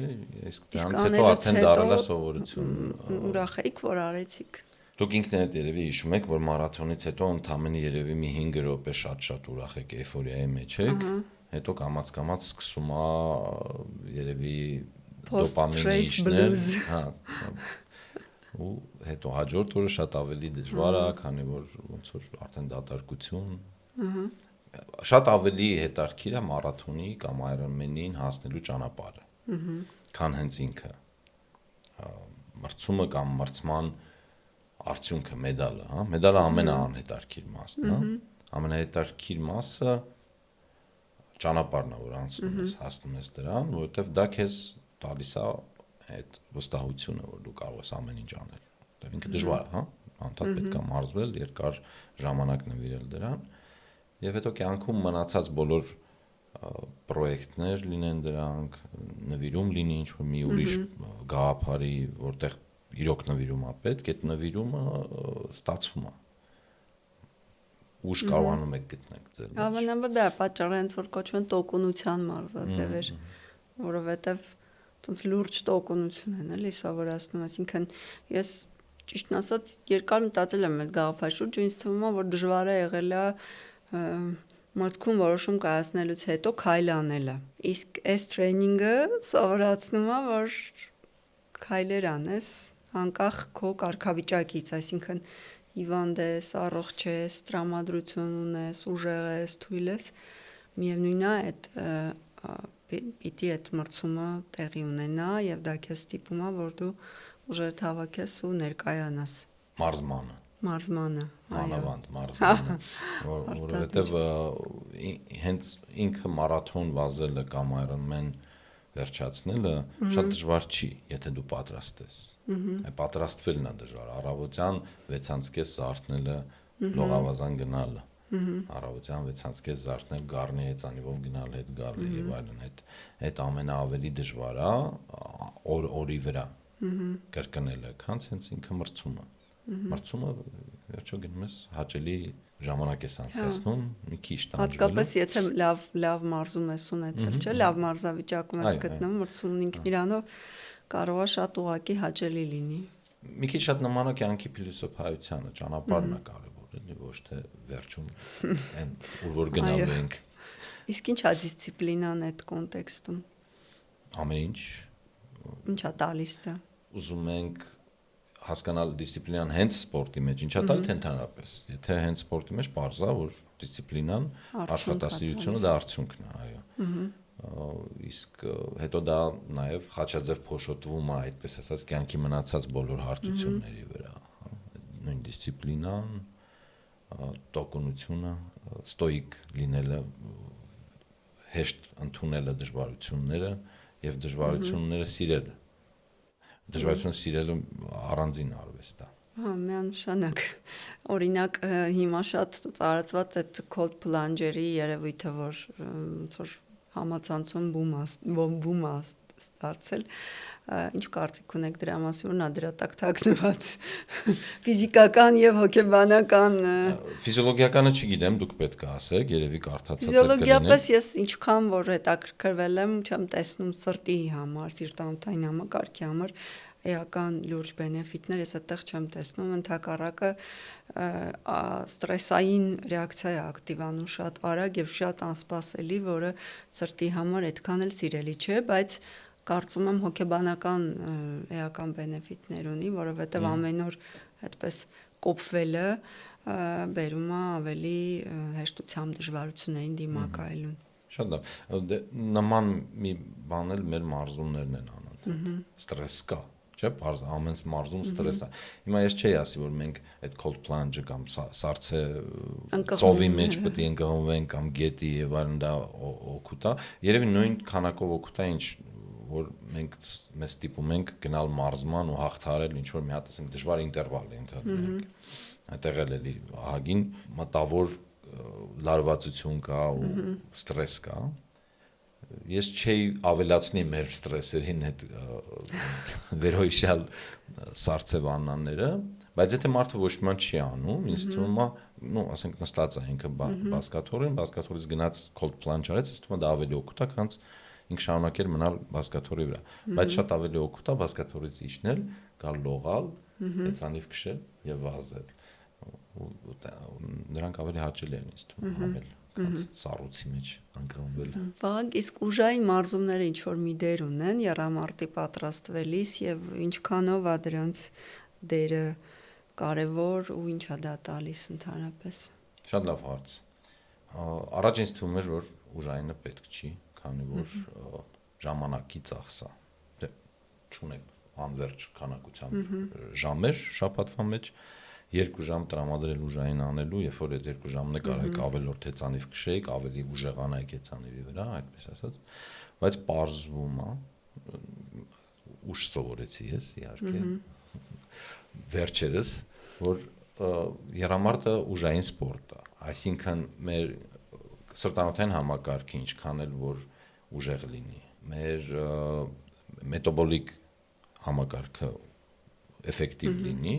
իսկ դրանից հետո արդեն դարել է սովորություն։ Ուրախ եք որ արեցիք։ Դուք ինքներդ երևի հիշում եք, որ մարաթոնից հետո ընդամենը երևի մի 5 րոպե շատ ուրախ եք, էյֆորիայի մեջ եք, հետո կամաց սկսում է երևի դոպամինի իջնել, հա։ Ու հետո հաջորդ օրը շատ ավելի դժվար է, քանի որ ոնց որ արդեն դատարկություն։ Շատ ավելի հետաքրքիր է մարաթոնի կամ Ironman-ին հասնելու ճանապարհը։ Քան հենց ինքը։ Մրցումը կամ մրցման արդյունքը, մեդալը, հա, մեդալը ամենաանհետաքրքիր մասն է, ամենահետաքրքիր մասը ճանապարհն է, որ անցնում ես, հասնում ես դրան, որովհետև դա քեզ տալիս է այդ վստահությունը, որ դու կարող ես ամեն ինչ անել։ Դա ինքը դժվար է, հա, անդադ պետք է մարզվել, երկար ժամանակ նվիրել դրան, եւ հետո կյանքում մնացած բոլոր պրոյեկտներ լինեն դրանք, նվիրում լինի ինչ-որ մի ուրիշ գաղափարի, որտեղ իրոք նվիրում է պետք, այդ նվիրումը ստացվում է։ Ուժ կարողանում եք գտնել ձեր մեջ։ Հավանաբար դա պատճառը հենց որ կոչվում են տոկունության մարզաձևեր, որովհետև տոնց լուրջ տոկունություն են, էլի սովորացնում, այսինքն ես ճիշտն ասած երկար մտածել եմ այդ գաղափարի շուրջ, ու ինձ թվում է որ դժվար է եղել է մտքում որոշում կայացնելուց հետո քայլ անելը։ Իսկ այս տրեյնինգը սովորացնում է որ քայլեր անես անկախ քո կարգավիճակից, այսինքն հիվանդ ես, առողջ ես, տրամադրություն ունես, ուժեղ ես, թույլ ես, միևնույնն է այդ պիտի այդ մրցումը տեղի ունենա եւ դա քեզ ստիպում է որ դու ուժերդ հավաքես ու ներկայանաս մարզմանը մանավանդ մարզմանը որովհետեւ հենց ինքը մարաթոն վազելը կամ Ironman վերջացնելը շատ դժվար չի, եթե դու պատրաստ ես։ Պատրաստվելն է դժվար, առավոտյան 6:30 զարթնելը, լողավազան գնալը, առավոտյան 6:30 զարթնել, գառնի հեծանիվով գնալ, հետ գալը եւ այլն, այդ ամենաավելի դժվար է օրի վրա կրկնելը, քան հենց ինքը մրցումը։ Մրցումը վերջո գնում ես հաճելի ժամանակ ես անցկացնում, մի քիչ տանջվելու։ Հատկապես եթե լավ մարզում ես ունեցել, չէ՞, լավ մարզավիճակում ես գտնում, մրցումն ինքն իրանով կարող է շատ ուղղակի հաճելի լինի։ Մի քիչ շատ նման է կյանքի փիլիսոփայությանը, ճանապարհն է կարևոր, էլի ոչ թե վերջում այն որ գնալու ենք։ Իսկ ի՞նչ է դիսցիպլինան այդ կոնտեքստում։ Ամեն ինչ։ Ինչ է տալիս դա։ Ուզում ենք հասկանալ դիսցիպլինան հենց սպորտի մեջ, ինչա տալ թե ընդհանրապես։ Եթե հենց սպորտի մեջ բարձա որ դիսցիպլինան, աշխատասիրությունը դա արդյունքն է, այո։ Իսկ հետո դա նաև խաչաձև փոշոտվում է, այդպես ասած, կյանքի մնացած բոլոր հարթությունների վրա, նույն դիսցիպլինան, տոկունությունը, ստոիկ լինելը, հեշտ ընդունելը դժվարությունները եւ դժվարությունները սիրելը։ Դժվարությունը սիրելը առանձին արվեստ է։ Միանշանակ։ Օրինակ հիմա շատ տարածված այդ cold plunge-երի երևույթը, որ ոնց որ համացանցում բում է ստացել, ինչ կարծիք ունեք դրա մասին, որ նա դրա տակ թաքնված ֆիզիկական եւ հոգեբանական Ֆիզիոլոգիականը չգիտեմ, դուք պետք է ասեք, երևի կարդացած եք կլինի։ Ֆիզիոլոգիապես ես ինչքան որ հետաքրքրվել եմ, չեմ տեսնում սրտի համար, սիրտանոթային համակարգի համար էական լուրջ բենեֆիտներ ես այդտեղ չեմ տեսնում, ընդհակառակը ստրեսային ռեակցիա է ակտիվանում շատ արագ եւ շատ անսպասելի, որը սրտի համար այդքան էլ սիրելի չէ, բայց կարծում եմ հոգեբանական էական բենեֆիտներ ունի, որովհետեւ ամեն օր այդպես կոփվելը բերում է ավելի հեշտությամբ դժվարություններին դիմակայելուն։ Շատ լավ։ Նման մի բան էլ մեր մարզումներն են անում։ Ստրես կա, չէ՞, ամեն մարզում ստրես է։ Հիմա ես չէի ասի, որ մենք այդ cold plunge-ը կամ սառցե ծովի մեջ պետք է ընկղմվենք կամ գետի եւ այլն, դա օգուտ է։ Երևի նույն քանակով օգուտ է, ինչ որ մենք մեզ ստիպում ենք գնալ մարզման ու հաղթարել ինչ որ մի հատ ասենք դժվար ինտերվալ ընդհանրենք։ Այդտեղ էլ ահագին մտավոր լարվածություն կա ու ստրես կա։ Ես չէի ավելացնի մեր ստրեսերին այդ վերոհիշյալ սառցեվանները, բայց եթե մարդը ոչ մի բան չի անում, ինձ թվում է, ասենք նստած է ինքը բասկաթորին, բասկաթորից գնաց cold plunge արեց, ինձ թվում է դա ավելի օգուտ է, քան ինքը շարունակել մնալ բասկաթորի վրա, բայց շատ ավելի օգուտ է բասկաթորից իջնել, գալ լողալ, հեծանիվ քշել եւ վազել։ Նրանք ավելի հաճելի են ինձ թվում ավել քան սառույցի մեջ ընկղմվել։ Բաղ իսկ ուժային մարզումները ինչ որ մի դեր ունեն եռամարտի պատրաստվելիս եւ ինչքանով է դրանց դերը կարևոր ու ինչ է դա տալիս ընդհանրապես։ Շատ լավ հարց։ Առաջ ինձ թվում էր, որ ուժայինը պետք չի, քանի որ ժամանակի ծախս է։ Դե չունեք անverջ քանակությամբ ժամեր շաբաթվա մեջ 2 ժամ տրամադրել ուժային անելու, երբ որ այդ 2 ժամն է կարեք ավելորդ հեծանիվ քշեիք, ավելի ուժեղանայիք հեծանիվի վրա, այդպես ասած, բայց պարզվում է, ուժ սովորեցի ես իհարկե, վերջերս, որ եռամարտը ուժային սպորտ է, այսինքն մեր սրտանոթային համակարգը ինչքան էլ որ ուժեղ լինի, մեր մետաբոլիկ համակարգը էֆեկտիվ լինի,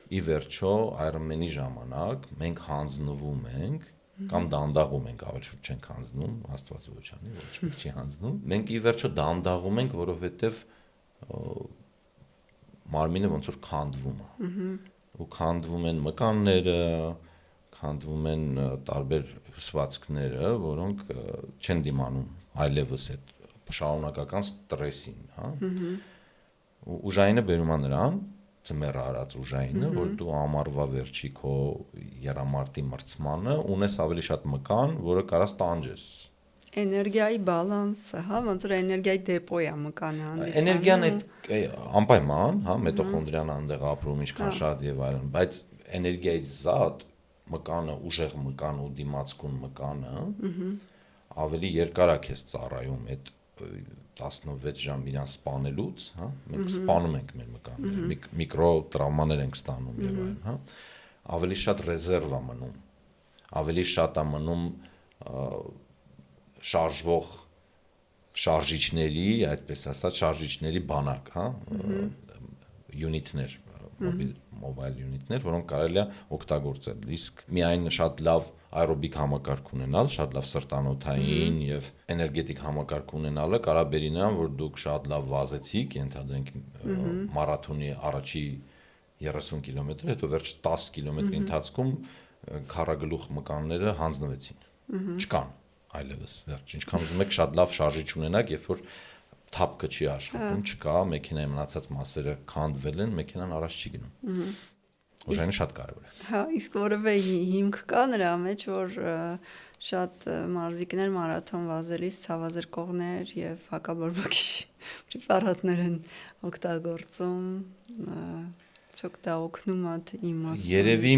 ի վերջո Ironman-ի ժամանակ մենք հանձնվում ենք կամ դանդաղում ենք, ավելի շուտ չենք հանձնում, Աստված ոչ անի, ոչ շուտ չի հանձնում։ Մենք ի վերջո դանդաղում ենք, որովհետև մարմինը ոնց որ քանդվում է։ Ու քանդվում են մկանները, քանդվում են տարբեր հյուսվածքները, որոնք չեն դիմանում այլևս այդ շարունակական ստրեսին, հա։ Ուժայինը բերում է նրան ծմեր արած ուժայինը, որ դու ամառվա վերջի քո եռամարտի մրցմանը ունես ավելի շատ մկան, որը կարաս տանջես։ Էներգիայի բալանսը, հա, ոնց որ էներգիայի դեպոյ է մկանը հանդիսանում։ Էներգիան այդ անպայման, հա, միտոխոնդրիան այնտեղ ապրում ինչքան շատ եւ այլն, բայց էներգիայից զատ մկանը, ուժեղ մկան ու դիմացկուն մկանը ավելի երկար է քեզ ծառայում այդ 16 ժամ իրան սպանելուց, հա, մենք սպանում ենք մեր մկանները, միկրո տրավմաներ ենք ստանում եւ այլն, հա, ավելի շատ ռեզերվ է մնում, ավելի շատ է մնում շարժվող շարժիչների, այդպես ասած, շարժիչների բանակ, հա, յունիտներ, մոբայլ յունիտներ, որոնք կարելի է օգտագործել։ Իսկ միայն շատ լավ աերոբիկ համակարգ ունենալ, շատ լավ սրտանոթային եւ էներգետիկ համակարգ ունենալը կարա բերի նրան, որ դուք շատ լավ վազեցիք, ենթադրենք մարաթոնի առաջի 30 կիլոմետրը, հետո վերջ 10 կիլոմետրի ընթացքում քառագլուխ մկանները հանձնվեցին։ Չկան այլևս վերջ, ինչքան ուզում եք շատ լավ շարժիչ ունենաք, երբ որ թափքը չի աշխատում, չկա, մեքենայի մնացած մասերը քանդվել են, մեքենան առաջ չի գնում։ Ուժային շատ կարևոր է։ Հա, իսկ որևէ հիմք կա նրա մեջ, որ շատ մարզիկներ մարաթոն վազելիս ցավազրկողներ եւ հակաբորբոքի պրեպարատներ են օգտագործում, ցոք դա օգնում է թե իմաստուն։ Երևի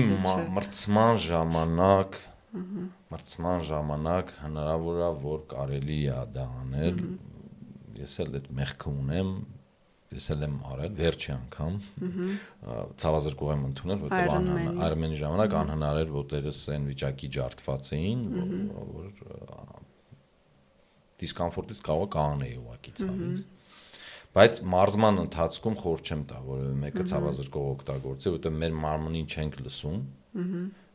մրցման ժամանակ հնարավոր է որ կարելի է դա անել։ Ես էլ այդ մեղքը ունեմ, ես էլ եմ արել վերջի անգամ ցավազրկող եմ ընդունել, որտեղ Ironman-ի ժամանակ անհնար էր ոտերս այն վիճակի ջարդված էին, որ դիսկոմֆորտից կարող կանեի ուղակի ցավից։ Բայց մարզման ընթացքում խոր չեմ տա որևէ մեկը ցավազրկող օգտագործի, որտեղ մեր մարմնին չենք լսում։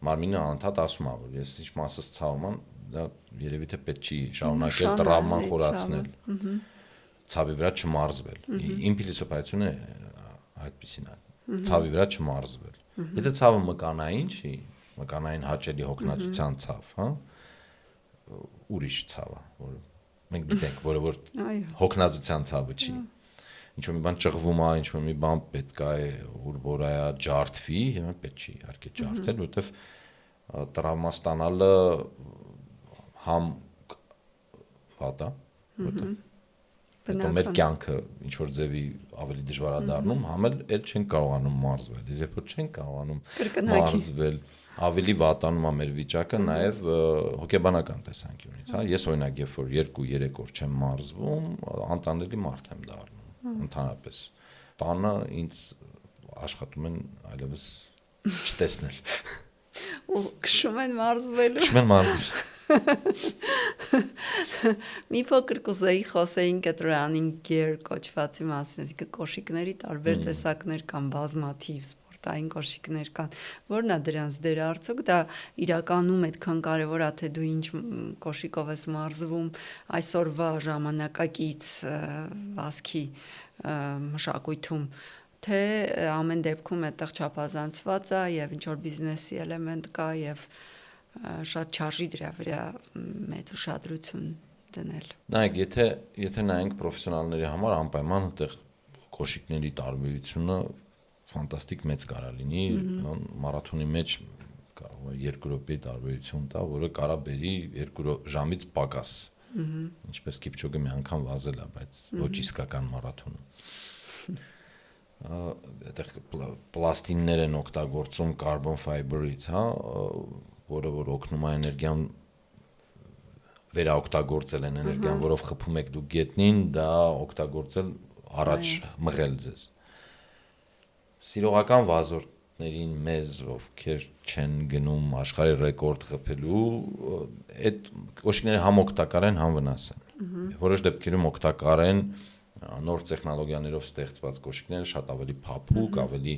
Մարմինը անընդհատ ասում է, որ ես ինչ մասս ցավում եմ, դա երևի թե պետք չի շարունակել տրավման խորացնել։ Ցավի վրա չմարզվել։ Իմ փիլիսոփայությունը այդպեսին է։ Ցավի վրա չմարզվել։ Եթե ցավը մկանային չի, մկանային հաճելի հոգնածության ցավ, հա, ուրիշ ցավ է, որ մենք գիտենք, որ հոգնածության ցավը չի։ Ինչ որ մի բան ճղվում է, ինչ որ մի բան պետք է որ այա ջարդվի, հիմա պետք չի իհարկե ջարդել, որովհետև տրավմա ստանալը համ վատ է, որովհեև Հետո մեր կյանքը ինչ որ ձևի ավելի դժվար է դառնում, համ էլ չենք կարողանում մարզվել։ Իսկ երբ որ չենք կարողանում մարզվել, ավելի վատանում է մեր վիճակը նաև հոգեբանական տեսանկյունից, հա։ Ես օրինակ երբ որ 2-3 օր չեմ մարզվում, անտանելի մարդ եմ դառնում, ընդհանրապես։ Տանը ինձ աշխատում են այլևս չտեսնել։ Ու քշում են մարզվելու։ Քշում են մարզվել։ Մի փոքր կուզեի խոսեինք այդ running gear կոչվածի մասին, այսինքն կոշիկների տարբեր տեսակներ կան, բազմաթիվ սպորտային կոշիկներ կան, որն է դրանց դերը, արդյոք դա իրականում այդքան կարևոր է, թե դու ինչ կոշիկով ես մարզվում այսօրվա ժամանակակից վազքի մշակույթում, թե ամեն դեպքում այդտեղ չափազանցված է եւ ինչ որ բիզնեսի էլեմենտ կա եւ շատ չարժի դրա վրա մեծ ուշադրություն դնել։ Նայեք, եթե նայենք պրոֆեսիոնալների համար անպայման այդտեղ կոշիկների տարբերությունը ֆանտաստիկ մեծ կարա լինի, մարաթոնի մեջ կարող է 2 րոպեի տարբերություն տա, որը կարա բերի 2 ժամից պակաս։ Ինչպես Կիփչոգը մի անգամ վազել է, բայց ոչ իսկական մարաթոն։ Այդտեղ պլաստիններ են օգտագործում carbon fiber-ից, հա, որը որ օգնում է էներգիան վերաօգտագործել են էներգիան, որով խփում եք դուք գետնին, դա օգտագործել առաջ մղել ձեզ։ Սիրողական վազորդներին մեզ, ովքեր չեն գնում աշխարհի ռեկորդ խփելու, այդ կոշիկները համ օգտակար են, համ վնաս են։ Որոշ դեպքերում օգտակար են նոր տեխնոլոգիաներով ստեղծված կոշիկները շատ ավելի փափուկ, ավելի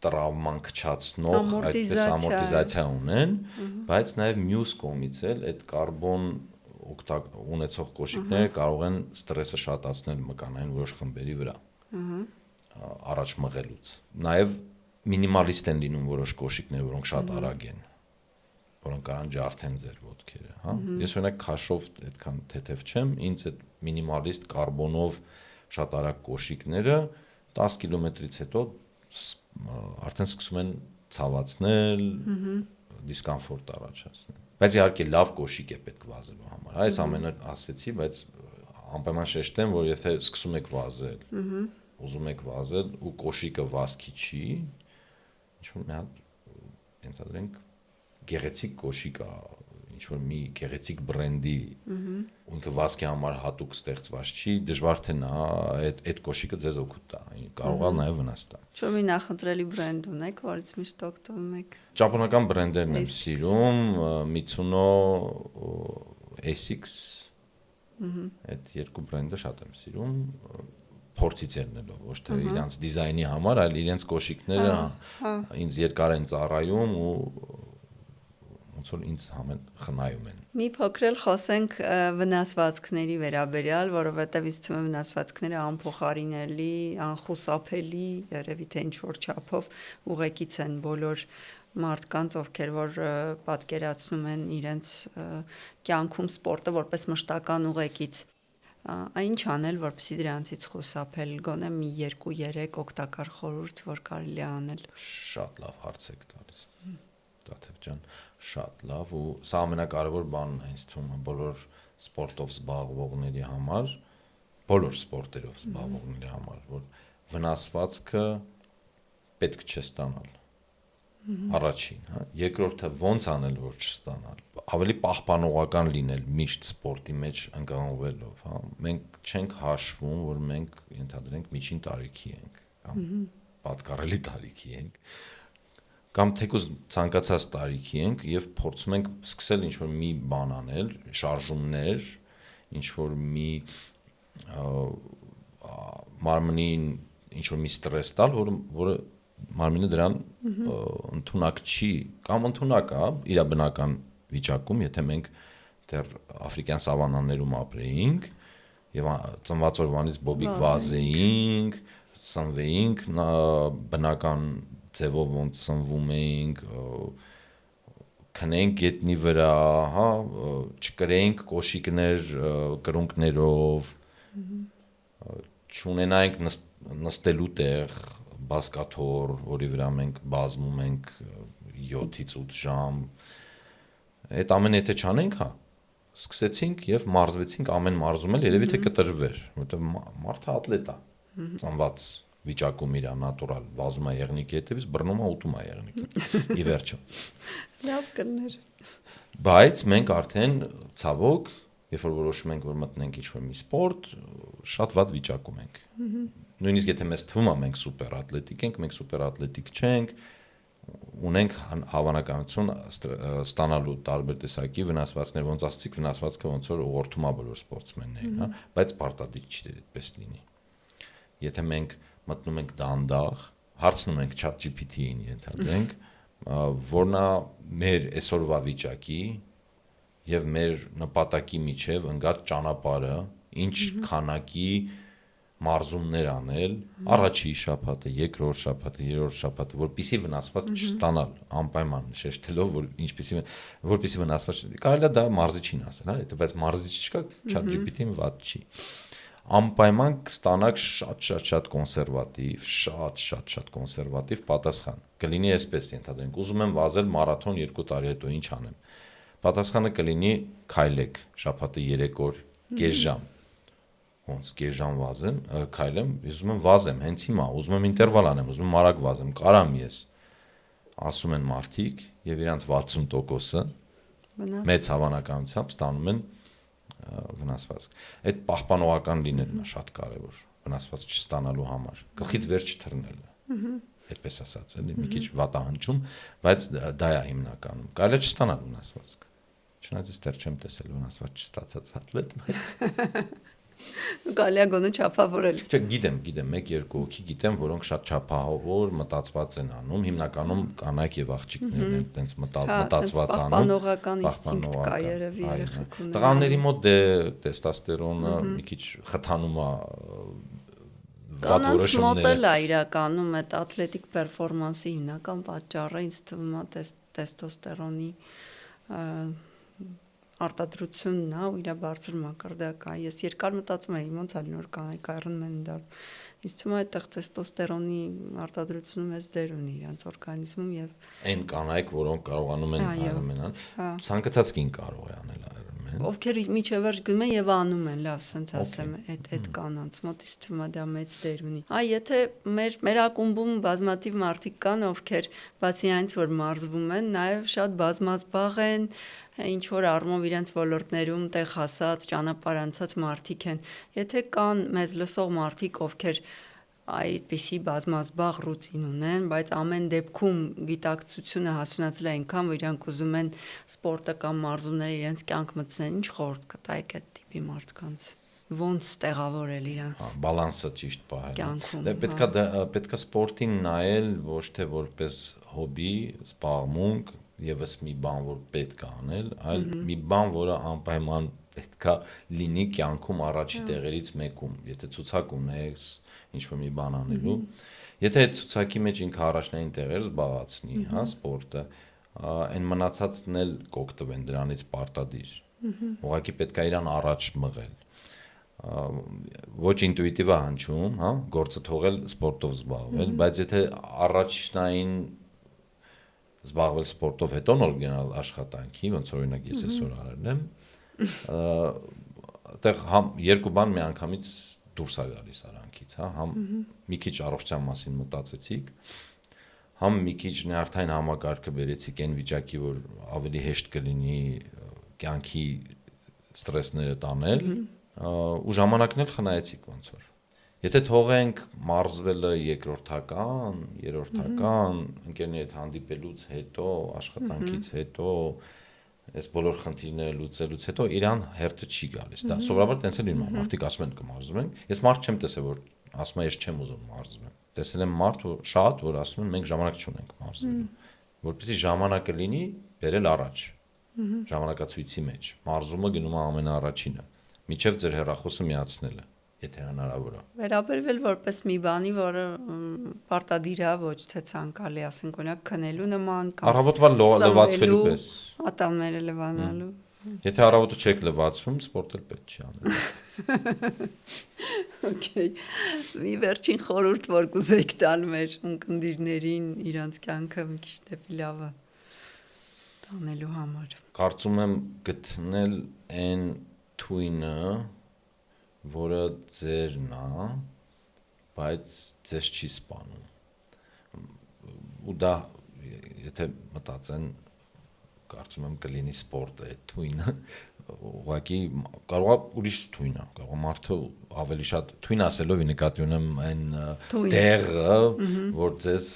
տրավման քչացնող, այդպես ամորտիզացիա ունեն, բայց նաև մյուս կողմից էլ այդ կարբոն ունեցող կոշիկները կարող են ստրեսը շատացնել մկանային որոշ խմբերի վրա։ Առաջ մղելուց։ Նաև մինիմալիստ են լինում որոշ կոշիկներ, որոնք շատ արագ են, որոնք կարան ջարդեն ձեր ոտքերը, հա։ Ես օրինակ քաշով այդքան թեթև չեմ, ինձ այդ մինիմալիստ կարբոնով շատ արագ կոշիկները 10 կիլոմետրից հետո արդեն սկսում են ցավացնել, դիսկոմֆորտ առաջացնել։ Բայց իհարկե լավ կոշիկ է պետք վազելու համար։ Այս ամենը ասեցի, բայց անպայման շեշտեմ, որ եթե սկսում եք վազել, ուզում եք վազել ու կոշիկը վազքի չի, ինչ որ մի հատ ենթադրենք գեղեցիկ կոշիկ է, ինչ որ մի գեղեցիկ բրենդի, ու ինքը վազքի համար հատուկ ստեղծված չի, դժվար թե նա այդ կոշիկը ձեզ օգուտ տա, կարող է նաև վնաս տա։ Ինչ-որ մի նախընտրելի բրենդ ունեք, որից միշտ օգտվում եք։ Ճապոնական բրենդերն եմ սիրում, Mitsuno, Asics, այդ երկու բրենդը շատ եմ սիրում, փորձից ելնելով, ոչ թե իրենց դիզայնի համար, այլ իրենց կոշիկները ինձ երկար են ծառայում ու ոնց որ ինձ խնայում են։ Մի փոքր էլ խոսենք վնասվածքների վերաբերյալ, որովհետև ինձ թվում է վնասվածքները անփոխարինելի, անխուսափելի, երևի թե ինչ որ չափով ուղեկից են բոլոր մարդկանց, ովքեր որ պատկերացնում են իրենց կյանքում սպորտը որպես մշտական ուղեկից։ Այն ինչ անել, որպեսզի դրանցից խուսափել, գոնե մի 2-3 օգտակար խորհուրդ, որ կարելի է անել։ Շատ լավ հարց եք տալիս։ Տաթև ջան, շատ լավ ու սա ամենակարևոր բանն է ինձ թվում է բոլոր սպորտով զբաղվողների համար, բոլոր սպորտերով զբաղվողների համար, որ վնասվածքը պետք չէ ստանալ։ Առաջին, հա, երկրորդը ոնց անել, որ չստանալ։ Ավելի պահպանողական լինել միշտ սպորտի մեջ ընկալվելով, հա։ Մենք չենք հաշվում, որ մենք ենթադրենք միջին տարիքի ենք, կամ պատկառելի տարիքի ենք, կամ թեկուզ ցանկացած տարիքի ենք եւ փորձում ենք սկսել ինչ-որ մի բան անել, շարժումներ, ինչ-որ մի մարմնին ինչ-որ մի ստրես տալ, որը մարմինը դրան ընդունակ չի կամ ընդունակ է իր բնական վիճակում, եթե մենք դեռ աֆրիկյան սավանաներում ապրեինք եւ ծնված օրվանից բոբիկ վազեինք, սնվեինք բնական ձևով ոնց սնվում էինք, քնենք գետնի վրա, հա, չկրեինք կոշիկներ կրունկներով, չունենայինք նստելու տեղ բասկաթոռ, որի վրա մենք բազում ենք 7-ից 8 ժամ, այդ ամենը եթե չանենք, հա, սկսեցինք եւ մարզվեցինք ամեն մարզում էլ երևի թե կտրվեր, որովհետեւ մարդը ատլետ է, ծնված վիճակում իր նատուրալ վազում է եղնիկի հետևից, բռնում է ուտում է եղնիկին, ի վերջո։ Լավ կներ։ Բայց մենք արդեն ցավոք, երբ որ որոշում ենք, որ մտնենք ինչ-որ մի սպորտ, շատ վատ վիճակում ենք։ Նույնիսկ եթե մեզ թվում է մենք սուպեր ատլետիկ ենք, մենք սուպեր ատլետիկ չենք, ունենք հավանականություն ստանալու տարբեր տեսակի վնասվածքներ, ոնց ասացիք, վնասվածքը ոնց որ ուղղորդում է բոլոր սպորտսմեններին, հա, բայց պարտադիր չի այդպես լինի։ Եթե մենք մտնում ենք դանդաղ, հարցնում ենք ChatGPT-ին, ենթադրենք, որն է մեր այսօրվա վիճակի եւ մեր նպատակի միջև ընկած ճանապարհը, ինչ քանակի մարզումներ անել, առաջի շաբաթը, երկրորդ շաբաթը, երրորդ շաբաթը, որպեսզի վնասված չստանալ, անպայման շեշտելով, որ որպեսզի վնասված կարելի է դա մարզիչին ասել, հա, եթե բայց մարզիչ չկա, ChatGPT-ին վատ չի։ Անպայման կստանաք շատ կոնսերվատիվ, շատ կոնսերվատիվ պատասխան։ Կլինի այսպես, ենթադրենք, ուզում եմ վազել մարաթոն 2 տարի հետո, ինչ անեմ։ Պատասխանը կլինի քայլեք, շաբաթը 3 օր, կես ժամ։ Ոնց կես ժամ վազեմ, քայլեմ, ուզում եմ վազեմ, հենց հիմա, ուզում եմ ինտերվալ անեմ, ուզում եմ արագ վազեմ, կարամ ես։ Ասում են մարդիկ եւ իրանց 60%-ը մեծ հավանականությամբ ստանում են վնասվածք։ Այդ պահպանողական լինելն է շատ կարևոր, վնասվածք չստանալու համար։ Գլխից վերջ չթռնելը։ Այդպես ասած, էլի մի քիչ վատահանջում, բայց դա է հիմնականում։ Կարելի է չստանալ վնասվածք։ Չնայած ես դեռ չեմ տեսել վնասվածք չստացած ատլետ, բայց Կարելի է գոնե չափավորել։ Չէ, գիտեմ, 1-2 հոգի գիտեմ, որոնք շատ չափավոր մտածված են անում, հիմնականում կանայք եւ աղջիկներն են տենց մտածված անում։ Պահպանողական ինստինկտ կա երևի երեխեքում։ Տղաների մոտ դե տեստոստերոնը մի քիչ խթանում է վատ որոշումները։ Մոդել է իրականում այդ ատլետիկ պերֆորմանսի հիմնական պատճառը ինձ թվում է տեստոստերոնի արտադրությունն է ու իր բարձր մակարդակը։ Ես երկար մտածում էի ոնց է նոր կանայք առնում են դա։ Ինձ թվում է այդտեղ տեստոստերոնի արտադրությունը մեծ դեր ունի իրանց օրգանիզմում եւ այն կանայք, որոնք կարողանում են Ironman-ան, ցանկացած կին կարող է անել Ironman։ Ովքեր միջև վերջ գնում են եւ անում են, լավ, ասենց ասեմ, այդ կանանց մոտ ինձ թվում է դա մեծ դեր ունի։ Եթե մեր ակումբում բազմաթիվ մարդիկ կան, ովքեր բացի այնց որ մարզվում են, նաեւ շատ բազմազբաղ են, ինչ որ առումով իրենց ոլորտներում տեղ հասած, ճանապարհ անցած մարդիկ են։ Եթե կան մեզ լսող մարդիկ, ովքեր այդպիսի բազմազբաղ ռուտին ունեն, բայց ամեն դեպքում գիտակցությունը հասունացել է այնքան, որ իրանք ուզում են սպորտը կամ մարզումները իրենց կյանք մտցնեն, ինչ խորհուրդ կտայիք այդ տիպի մարդկանց։ Ոնց տեղավորել իրանց բալանսը ճիշտ կյանքում։ պահել։ Պետքա սպորտին նայել ոչ թե որպես հոբի, զբաղմունք, եւս մի բան, որ պետք է անել, այլ մի բան, որը անպայման պետքա լինի կյանքում առաջի տեղերից մեկում։ Եթե ցուցակ ունես, ինչ-որ մի բան անելու, եթե այդ ցուցակի մեջ ինքը առաջնային տեղեր զբաղացնի, հա, սպորտը, այն մնացածն էլ կօգտվեն դրանից պարտադիր։ Ուղղակի պետքա իրան առաջ մղել։ ոչ ինտուիտիվ է հնչում, հա, գործը թողել սպորտով զբաղվել, բայց եթե առաջնային զբաղվել սպորտով հետո նոր գնալ աշխատանքի, ոնց օրինակ ես այսօր արել եմ, այդտեղ համ երկու բան մի անգամից դուրս է գալիս արանքից, հա, համ մի քիչ առողջության մասին մտածեցիք, համ մի քիչ նյարդային համակարգը բերեցիք այն վիճակի, որ ավելի հեշտ կլինի կյանքի ստրեսները տանել, ու ժամանակն էլ խնայեցիք ոնց որ։ Եթե թողենք մարզվելը երկրորդական, երրորդական, ընկերների հետ հանդիպելուց հետո, աշխատանքից հետո, այս բոլոր խնդիրները լուծելուց հետո իրան հերթը չի գալիս։ Դա սովորաբար տենց էլ լինում է, մարդիկ ասում են կմարզվենք։ Ես մարդ չեմ տեսել, որ ասում է ես չեմ ուզում մարզվեմ։ Տեսել եմ մարդ ու շատ, որ ասում են մենք ժամանակ չունենք մարզվելու։ Որպեսզի ժամանակը լինի, բերել առաջ։ Ժամանակացույցի մեջ։ Մարզումը գնում է ամենաառաջինը։ Միջև ձեր հեռախոսը միացնելը, եթե հնարավոր է։ Վերաբերվել որպես մի բանի, որը պարտադիր է, ոչ թե ցանկալի, ասենք օրինակ քնելու նման կամ առավոտվա լվացվելու պես։ Ատամները լվանալու։ Եթե առավոտը չեք լվացվում, սպորտ էլ պետք չի անել։ Okay։ Մի վերջին խորհուրդ, որ կուզեիք տալ մեր ունկնդիրներին իրանց կյանքը մի քիչ դեպի լավը տանելու համար։ Կարծում եմ գտնել այն թույնը, որը ձերն է, բայց ձեզ չի սպանում։ Ու դա եթե մտածեն, կարծում եմ կլինի սպորտը այդ թույնը, ուղղակի կարող է ուրիշ թույն է, կարող է մարդը ավելի շատ թույն ասելով նկատի ունեմ այն դեղը, որ ձեզ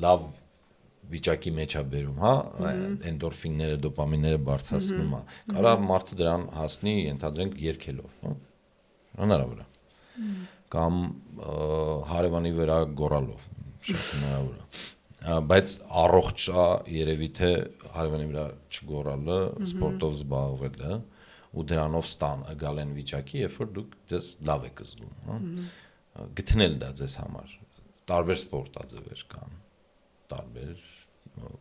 լավ վիճակի մեջ է բերում, հա, էնդորֆինները, դոպամինները բարձրացնում է։ Կարող է մարդը դրան հասնի, ենթադրենք երգելով, հա։ Հնարավոր է։ Կամ հարևանի վրա գոռալով, շատ հնարավոր է։ Բայց առողջ է երևի թե հարևանի վրա չգոռալը, սպորտով զբաղվելը ու դրանով գալ են վիճակի, երբ որ դուք ձեզ լավ եք զգում, հա։ Գտնել դա ձեզ համար։ Տարբեր սպորտաձևեր կան, տարբեր,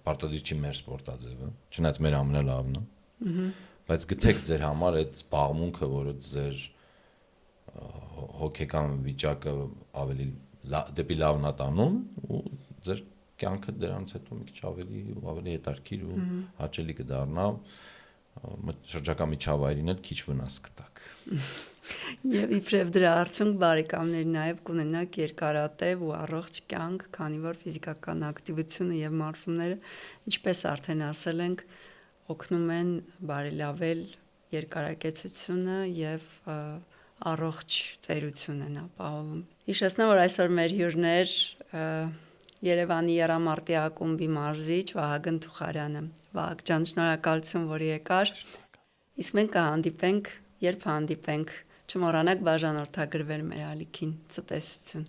պարտադիր չի մեր սպորտաձևը, չնայած մեր ամենալավն է, բայց գտեք ձեր համար այդ զբաղմունքը, որը ձեր հոգեկան վիճակը ավելի դեպի լավն է տանում ու ձեր կյանքը դրանից հետո մի քիչ ավելի հետաքրքիր ու հաճելի կդառնա, շրջակա միջավայրին էլ քիչ վնաս կտակ։ Եվ իբրև դրա արդյունք բարեկամներ նաև կունենաք երկարատև ու առողջ կյանք, քանի որ ֆիզիկական ակտիվությունը եւ մարզումները, ինչպես արդեն ասել ենք, օգնում են բարելավել երկարակեցությունը եւ առողջ ծերություն են ապահովում։ Հիշեցնեմ, որ այսօր մեր հյուրներ Երևանի Եռամարտի ակումբի մարզիչ Վահագն Թուխարյանը։ Վահագ ջան, շնորհակալություն, որ եկար։ Իսկ մենք կհանդիպենք, երբ հանդիպենք, չմոռանաք բաժանորդագրվել մեր ալիքին։ Ցտեսություն։